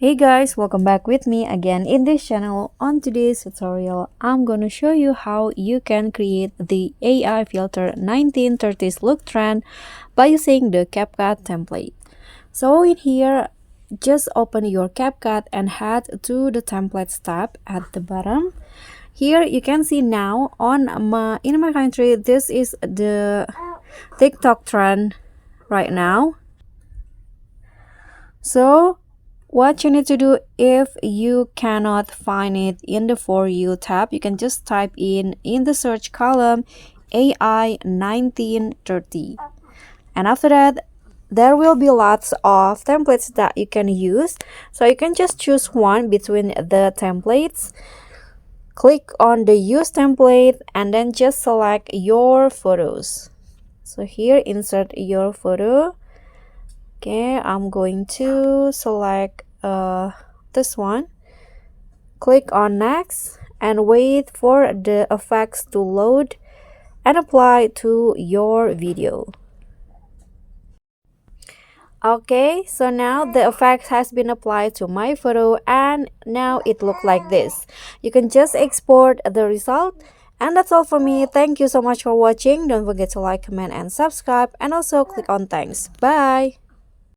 Hey guys, welcome back with me again in this channel. On today's tutorial, I'm gonna show you how you can create the AI filter 1930s look trend by using the CapCut template. So in here, just open your CapCut and head to the templates tab at the bottom. Here you can see now in my country, this is the TikTok trend right now. So what you need to do, if you cannot find it in the For You tab, you can just type in the search column AI 1930, and after that there will be lots of templates that you can use. So you can just choose one between the templates, click on the use template, and then just select your photos. So here, insert your photo. Okay, I'm going to select this one. Click on next and wait for the effects to load and apply to your video. Okay, so now the effect has been applied to my photo and now it looks like this. You can just export the result. And that's all for me. Thank you so much for watching. Don't forget to like, comment, and subscribe, and also click on thanks. Bye.